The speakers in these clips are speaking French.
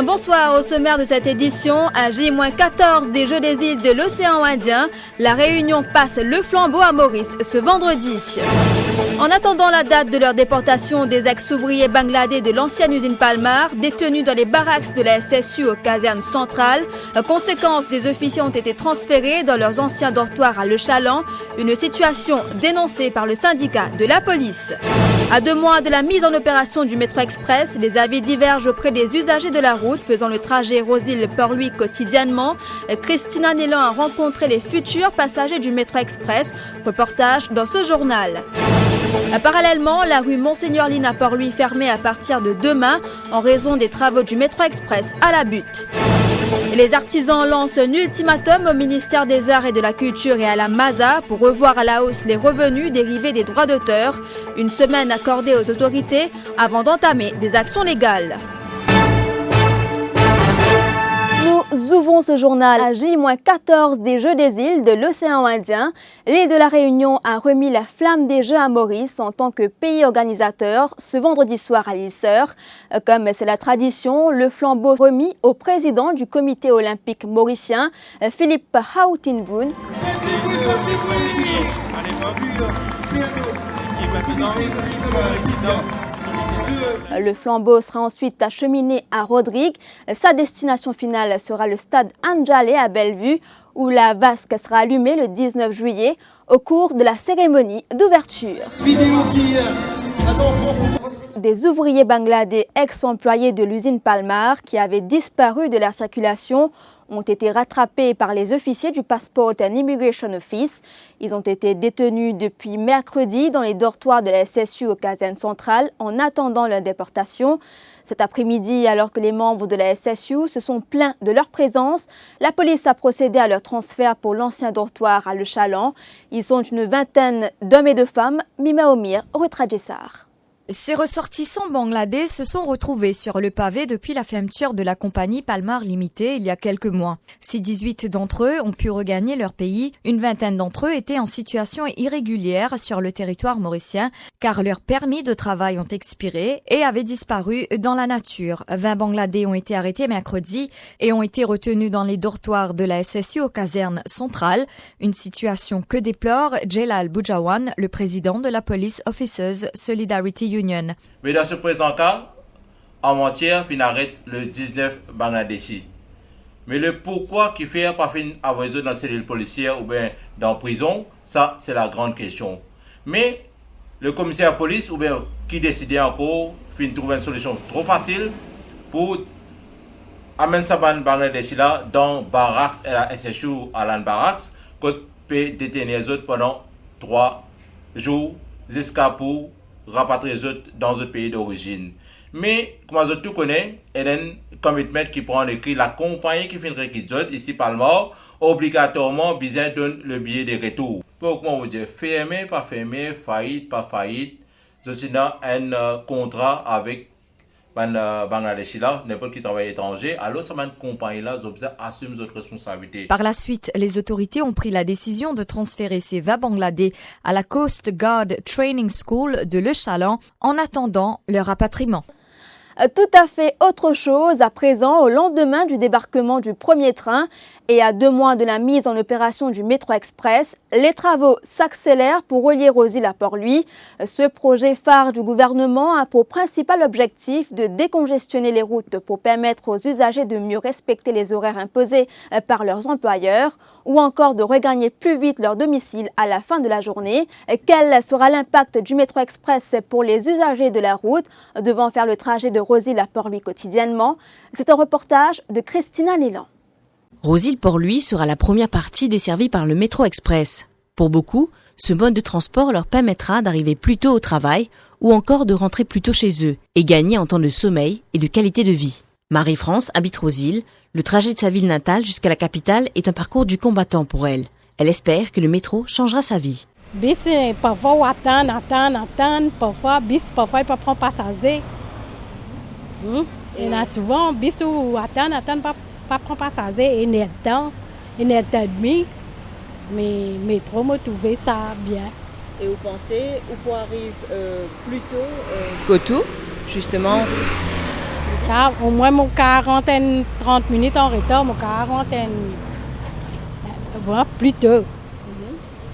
Bonsoir, au sommaire de cette édition, à J-14 des Jeux des îles de l'océan Indien, la Réunion passe le flambeau à Maurice ce vendredi. En attendant la date de leur déportation, des ex-ouvriers bangladais de l'ancienne usine Palmar, détenus dans les barracks de la SSU aux casernes centrales, conséquence, des officiers ont été transférés dans leurs anciens dortoirs à Le Chaland, une situation dénoncée par le syndicat de la police. À 2 mois de la mise en opération du métro express, les avis divergent auprès des usagers de la route faisant le trajet Roseville-Port-Louis quotidiennement. Christina Nélan a rencontré les futurs passagers du métro express. Reportage dans ce journal. Parallèlement, la rue Monseigneur Line à Port-Louis fermée à partir de demain en raison des travaux du métro express à la butte. Les artisans lancent un ultimatum au ministère des Arts et de la Culture et à la MASA pour revoir à la hausse les revenus dérivés des droits d'auteur. Une semaine accordée aux autorités avant d'entamer des actions légales. Nous ouvrons ce journal à J-14 des Jeux des îles de l'océan Indien. L'île de la Réunion a remis la flamme des Jeux à Maurice en tant que pays organisateur ce vendredi soir à l'île Sœur. Comme c'est la tradition, le flambeau remis au président du comité olympique mauricien, Philippe Hautinvoun. Le flambeau sera ensuite acheminé à Rodrigue. Sa destination finale sera le stade Anjalé à Bellevue, où la vasque sera allumée le 19 juillet au cours de la cérémonie d'ouverture. Des ouvriers bangladais ex-employés de l'usine Palmar qui avaient disparu de la circulation ont été rattrapés par les officiers du Passport and Immigration Office. Ils ont été détenus depuis mercredi dans les dortoirs de la SSU aux casernes centrales en attendant leur déportation. Cet après-midi, alors que les membres de la SSU se sont plaints de leur présence, la police a procédé à leur transfert pour l'ancien dortoir à Le Chaland. Ils sont une vingtaine d'hommes et de femmes. Mima Omir, Rutradjessar. Ces ressortissants bangladais se sont retrouvés sur le pavé depuis la fermeture de la compagnie Palmar Limited il y a quelques mois. Si 18 d'entre eux ont pu regagner leur pays, une vingtaine d'entre eux étaient en situation irrégulière sur le territoire mauricien car leurs permis de travail ont expiré et avaient disparu dans la nature. 20 Bangladais ont été arrêtés mercredi et ont été retenus dans les dortoirs de la SSU aux casernes centrales, une situation que déplore Jelal Boujawan, le président de la Police Officers Solidarity Union. Mais dans ce présent cas, avant-hier, on arrête le 19 Bangladeshi. Mais le pourquoi qui fait pas fin avoir dans la cellule policière ou bien dans la prison, ça c'est la grande question. Mais le commissaire de police ou bien qui décidait encore, fin trouver une solution trop facile pour amener ça Bangladeshi là dans barracks et la SSU à la barracks, qu'on peut détenir les autres pendant 3 jours jusqu'à pour rapatrier les autres dans un pays d'origine. Mais, comme vous tout connaissez, il y a un commitment qui prend écrit la compagnie qui fait une réquisition ici Palmar, obligatoirement besoin donne le billet de retour. Pourquoi on dit fermé, pas fermé, faillite, pas faillite. C'est un contrat avec Bangladesh là, n'importe qui travaille étranger, alors ça m'a une compagnie là, assume votre responsabilité. Par la suite, les autorités ont pris la décision de transférer ces 20 Bangladais à la Coast Guard Training School de Le Chaland en attendant leur rapatriement. Tout à fait autre chose à présent au lendemain du débarquement du premier train et à 2 mois de la mise en opération du métro express, les travaux s'accélèrent pour relier Roseville à Port-Louis. Ce projet phare du gouvernement a pour principal objectif de décongestionner les routes pour permettre aux usagers de mieux respecter les horaires imposés par leurs employeurs ou encore de regagner plus vite leur domicile à la fin de la journée. Quel sera l'impact du métro express pour les usagers de la route devant faire le trajet de Roseville à Port-Louis quotidiennement? C'est un reportage de Christina Nélan. Roseville-Port-Louis sera la première partie desservie par le métro express. Pour beaucoup, ce mode de transport leur permettra d'arriver plus tôt au travail ou encore de rentrer plus tôt chez eux et gagner en temps de sommeil et de qualité de vie. Marie-France habite Roseville. Le trajet de sa ville natale jusqu'à la capitale est un parcours du combattant pour elle. Elle espère que le métro changera sa vie. Bis, parfois, attendre. Parfois, bis, parfois, il ne prend pas passager. Et là, souvent, bis ou attendre, pas prend passager. Et net temps, et net demi. Mais métro, me trouver ça bien. Et vous pensez, où pour arriver plus tôt qu'au tout, justement? Ça, au moins, mon 40, 30 minutes en retard, mon 40, plus tôt.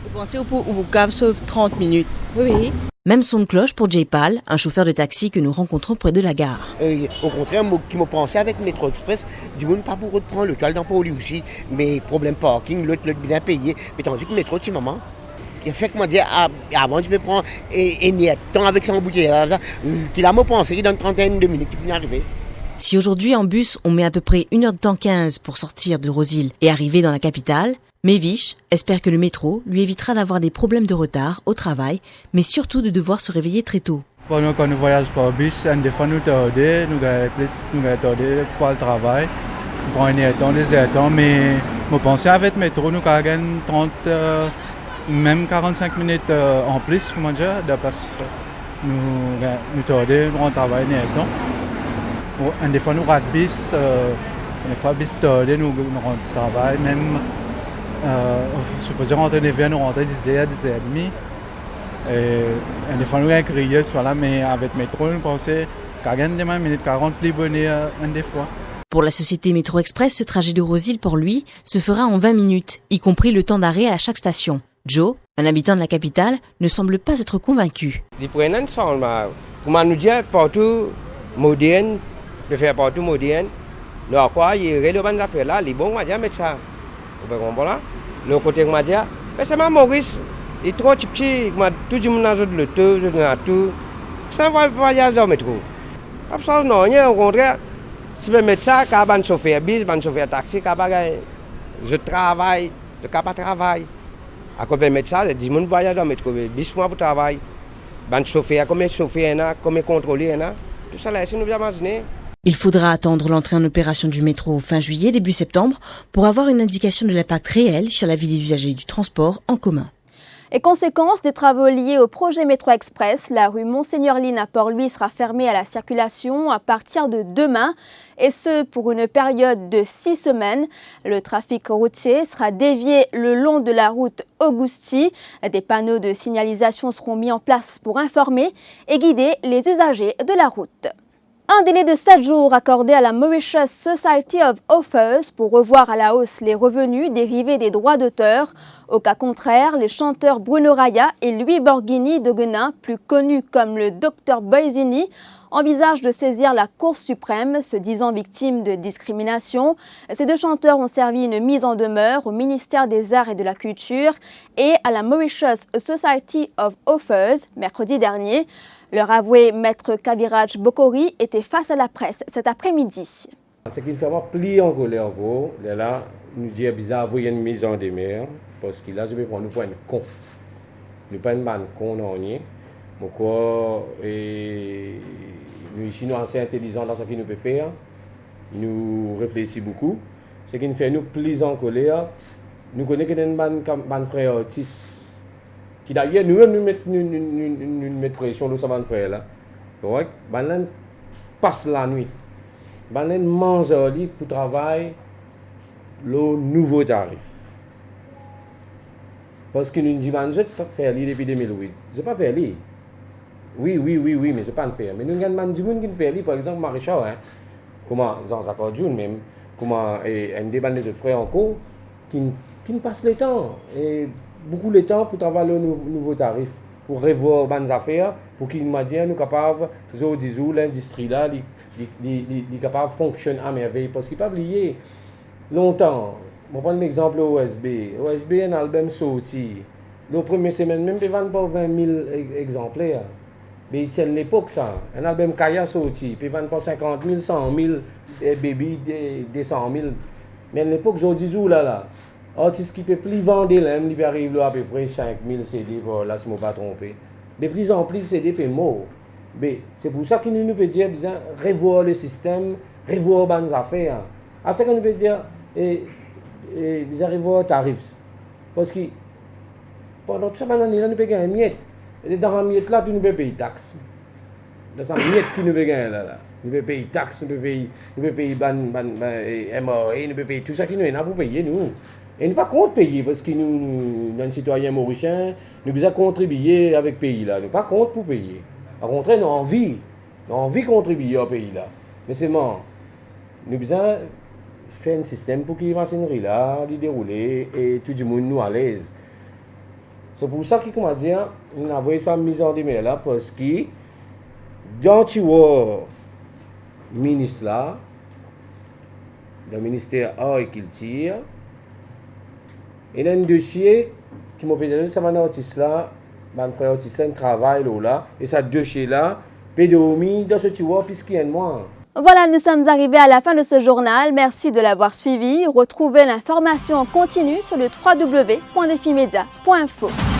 Vous pensez au cave sauf 30 minutes? Oui. Même son de cloche pour J-Pal, un chauffeur de taxi que nous rencontrons près de la gare. Au contraire, qui m'a pensé avec Métro Express, du monde pas pour reprendre le cal dans Pauli aussi, mais problème parking, l'autre bien payé, mais tandis que le métro, tu maman. Qui a fait que moi dire, avant je vais prendre et n'y a temps avec son embouteillage, qu'il a m'a pensé dans une trentaine de minutes qu'il finit arriver. Si aujourd'hui en bus on met à peu près 1 heure de temps 15 pour sortir de Rosil et arriver dans la capitale, Méviche espère que le métro lui évitera d'avoir des problèmes de retard au travail, mais surtout de devoir se réveiller très tôt. Quand nous voyageons par bus, des fois nous tardons, nous tardons pour le travail, nous prenons des temps, mais je pense avec le métro, nous gagnons 30, même 45 minutes en plus, comment dire, parce que nous tardons, nous rentrons travail temps. Des fois nous ratons bus, des fois bus tardons, nous rentrons travail, même supposé rentrer 9h, nous rentrons 10h, 10h30. Et des fois nous avons crié, mais avec le métro, nous pensons qu'à gagner des minutes 40 plus bonnes des fois. Pour la société Métro Express, ce trajet de Rosil pour lui se fera en 20 minutes, y compris le temps d'arrêt à chaque station. Joe, un habitant de la capitale, ne semble pas être convaincu. Les prénoms sont, comment nous dire, partout moderne, de faire partout moderne. Alors quoi, il y a des bonnes affaires là, les bons, on va dire, mettre ça. Vous comprenez? Le côté, on va dire, mais c'est ma Maurice. Il est trop petit, tout le monde a le tout, je n'ai tout. C'est un voyage au métro. Pas ça, non, au contraire. Si je mets ça, quand je suis chauffeur bus, je suis chauffeur taxi, je travaille, je ne pas travailler. À quoi je mets ça, je dis, je voyage au métro, bus moi pour travailler. Je suis chauffeur, comme contrôleur, tout ça là, c'est nous imaginez. Il faudra attendre l'entrée en opération du métro fin juillet, début septembre, pour avoir une indication de l'impact réel sur la vie des usagers du transport en commun. Et conséquence des travaux liés au projet Métro Express, la rue Monseigneur-Line à Port-Louis sera fermée à la circulation à partir de demain, et ce pour une période de 6 semaines. Le trafic routier sera dévié le long de la route Augusti. Des panneaux de signalisation seront mis en place pour informer et guider les usagers de la route. Un délai de 7 jours accordé à la Mauritius Society of Authors pour revoir à la hausse les revenus dérivés des droits d'auteur. Au cas contraire, les chanteurs Bruno Raya et Louis Borghini de Guenin, plus connus comme le Dr Boyzini, envisagent de saisir la Cour suprême, se disant victimes de discrimination. Ces deux chanteurs ont servi une mise en demeure au ministère des Arts et de la Culture et à la Mauritius Society of Authors mercredi dernier. Leur avoué, maître Kaviraj Bokori, était face à la presse cet après-midi. Ce qui me fait plier en colère, là, nous dit bizarre, vous une mise en demeure, parce que là, je vais prendre nous pour un con. Nous pas une bonne con, non, pourquoi nous ici, nous sommes assez intelligents dans ce que nous pouvons faire. Nous réfléchissons beaucoup. Ce qui nous fait nous plier en colère, nous connaissons que nous avons un frère autiste. Qui d'ailleurs nous mettons pression sur ce frère là. Correct? Nous passe la nuit. Nous mange pour travailler le nouveau tarif. Parce que nous disons, je vais faire depuis 2008. Je ne vais pas faire lui. Oui, mais je ne vais pas le faire. Mais nous avons des gens qui font lui, par exemple, Maréchal, comment, Jean-Jacques Djoun même, comment, et un débat de frères encore, qui passent le temps. Et beaucoup de temps pour travailler le nouveau tarif, pour revoir les affaires, pour qu'ils nous disent, nous capables, l'industrie là, est capable de fonctionner à merveille. Parce qu'il ne faut pas oublier, longtemps, je vais prendre l'exemple OSB. OSB est un album sorti. La première semaine, même, ils vendent pas 20 000 exemplaires. Mais c'est l'époque, ça. Un album Kaya sorti, ils vendent pas 50 000, 100 000, baby, 200 000. Mais à l'époque, je dis, là. Artiste qui peut plus vendre, il peut arriver à peu près 5 000 CD, là, si je ne me pas trompé. De plus en plus, CD peut mort. C'est pour ça que nous pouvons dire, revoir le système, revoir les affaires. À ce que nous pouvons dire, revoir les tarifs. Parce que pendant toute cette année, nous pouvons gagner un miette. Et dans un miette là, nous pouvons payer taxes. Dans un miette qui nous pouvons gagner là. Nous pouvons payer taxes, nous pouvons payer MRA, nous pouvons payer tout ça qui nous est là pour payer, nous. Et nous ne pas contre payer parce que nous, les citoyens mauriciens, nous devons contribuer avec le pays là. Nous ne pas contre pour payer. Au contraire, nous avons envie de contribuer au pays là. Mais seulement, nous besoin faire un système pour que la machinerie là, déroule et tout le monde nous à l'aise. C'est pour ça que, comment dire, on a envoyé ça mise en demeure là, parce que dans le ministre là, le ministère Agriculture, il y a un dossier qui m'a dit ça va artiste là, mon frère artiste un travail là, et ça dossier là, pédomi dans ce tiroir puisqu'il y a moi. Voilà, nous sommes arrivés à la fin de ce journal. Merci de l'avoir suivi. Retrouvez l'information en continu sur le www.defimedia.info.